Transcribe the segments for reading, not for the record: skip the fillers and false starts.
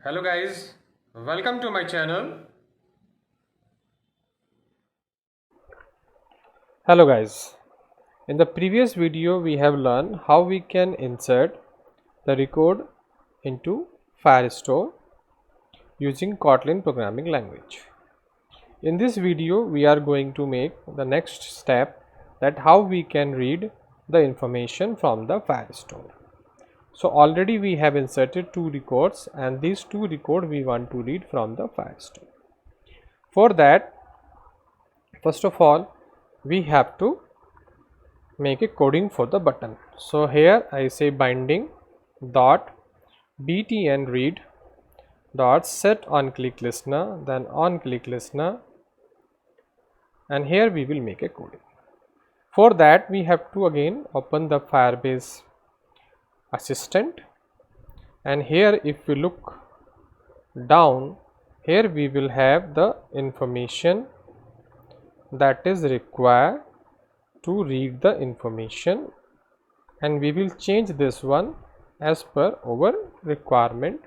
Hello guys, welcome to my channel. Hello guys, in the previous video we have learned how we can insert the record into Firestore using Kotlin programming language. In this video we are going to make the next step, that how we can read the information from the Firestore. So already we have inserted two records and these two records we want to read from the Firestore. For that, first of all we have to make a coding for the button. So here I say binding dot btn read dot set on click listener, then on click listener, and here we will make a coding. For that we have to again open the Firebase assistant, and here if we look down, here we will have the information that is required to read the information, and we will change this one as per our requirement.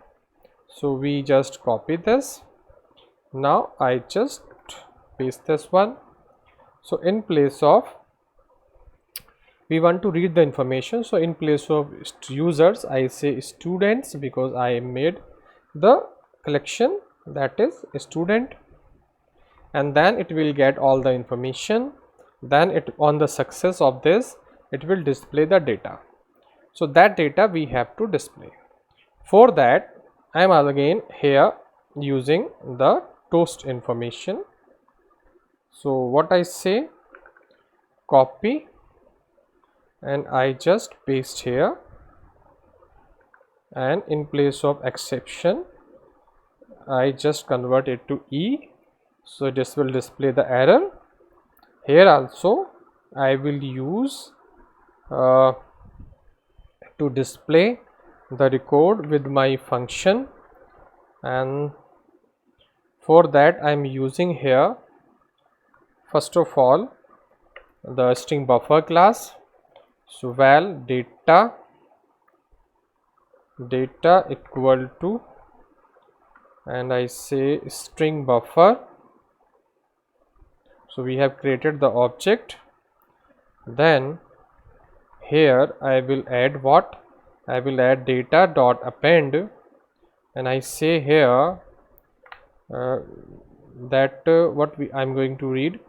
So we just copy this. Now I just paste this one. So in place of, we want to read the information, so in place of users I say students, because I made the collection that is student, and then it will get all the information. Then it, on the success of this, it will display the data. So that data we have to display. For that I am again here using the toast information. So what I say, copy, and I just paste here, and in place of exception I just convert it to E, so this will display the error. Here also I will use to display the record with my function, and for that I am using here first of all the string buffer class. So val data equal to, and I say string buffer. So we have created the object. Then here I will add what? I will add data dot append, and I say here that what I'm going to read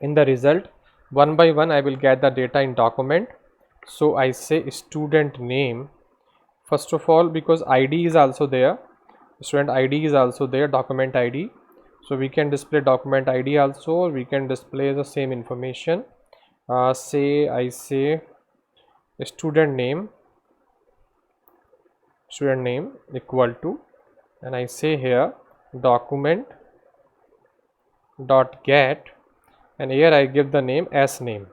in the result. One by one I will get the data in document. So I say student name first of all, because ID is also there, student ID is also there, document ID. So we can display document ID also, we can display the same information. I say student name equal to, and I say here document dot get, and here I give the name as name.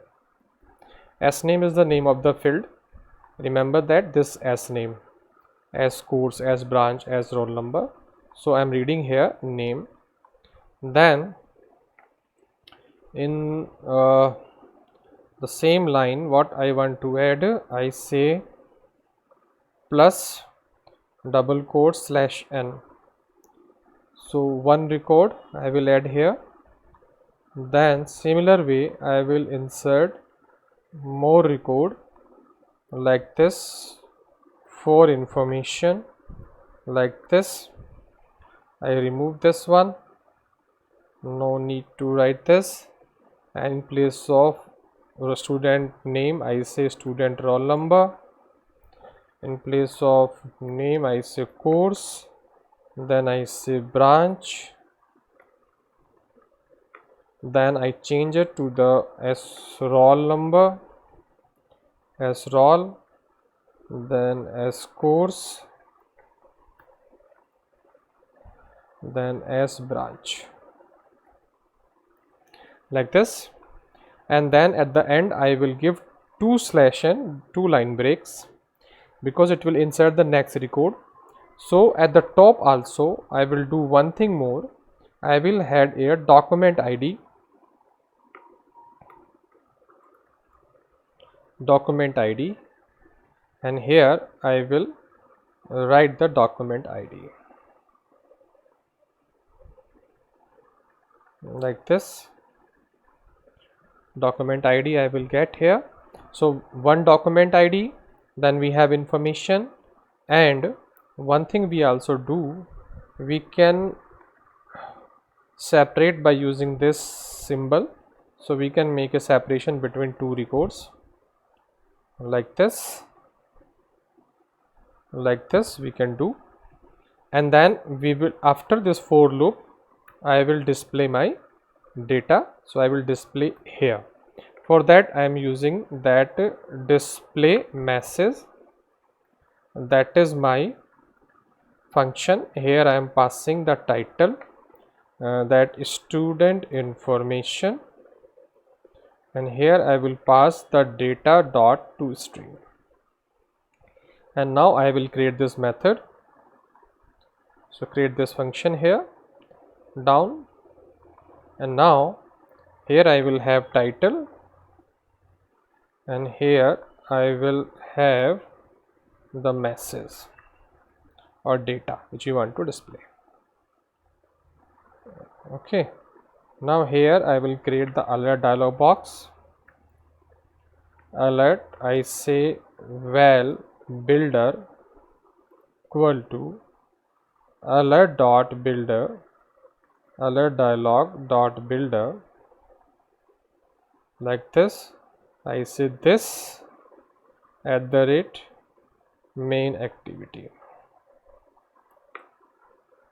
S name is the name of the field. Remember that this S name, as course, as branch, as roll number. So I am reading here name. Then in the same line, what I want to add, I say plus double quote slash n. So one record I will add here. Then similar way I will insert more record like this, for information like this. I remove this one, no need to write this, and in place of student name I say student roll number, in place of name I say course, then I say branch, then I change it to the as roll number, as roll, then as course, then as branch, like this. And then at the end I will give 2 slash n, 2 line breaks, because it will insert the next record. So at the top also I will do one thing more, I will add a document ID, and here I will write the document ID like this. Document ID I will get here. So one document ID, then we have information, and one thing we also do, we can separate by using this symbol. So we can make a separation between two records like this we can do, and then we will, after this for loop, I will display my data. So I will display here. For that I am using that display message, that is my function. Here I am passing the title, that student information, and here I will pass the data dot to string. And now I will create this method. So create this function here down, and now here I will have title, and here I will have the message or data which you want to display. Okay, now here I will create the alert dialog box. Alert, I say val builder equal to alert dot builder, alert dialog dot builder, like this. I say this @ main activity,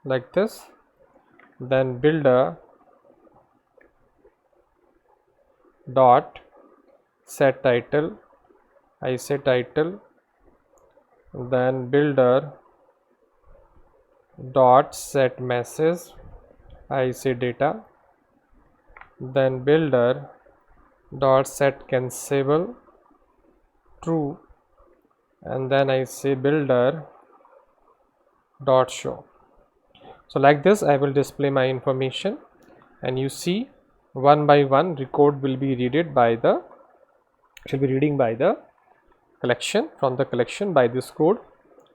like this. Then builder dot set title, I say title. Then builder dot set message, I say data. Then builder dot set cancelable true, and then I say builder dot show. So like this I will display my information, and you see one by one record will be reading by the collection, from the collection by this code,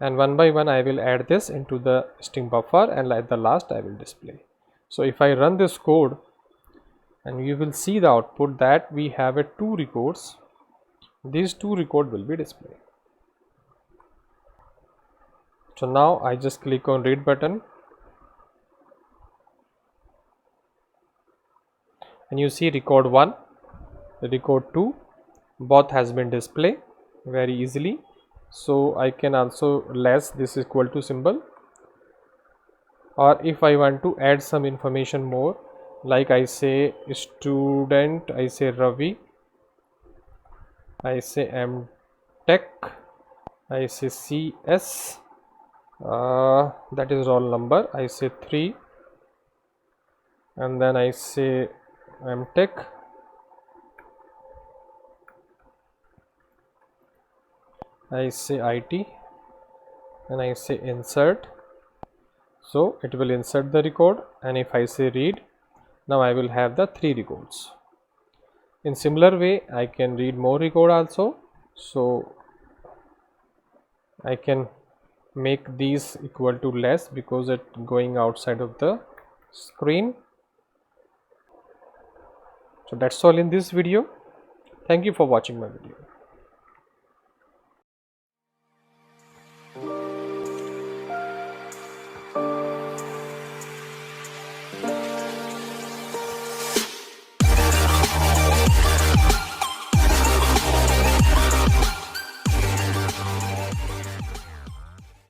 and one by one I will add this into the string buffer, and at the last I will display. So if I run this code, and you will see the output that we have two records. These two records will be displayed. So now I just click on read button, and you see record 1, record 2, both has been displayed very easily. So I can also less this equal to symbol, or if I want to add some information more, like I say student, I say Ravi, I say MTech, I say CS, that is roll number, I say 3, and then I say MTech, I say IT, and I say insert. So it will insert the record, and if I say read, now I will have the 3 records. In similar way I can read more record also. So I can make these equal to less because it going outside of the screen. So that's all in this video. Thank you for watching my video.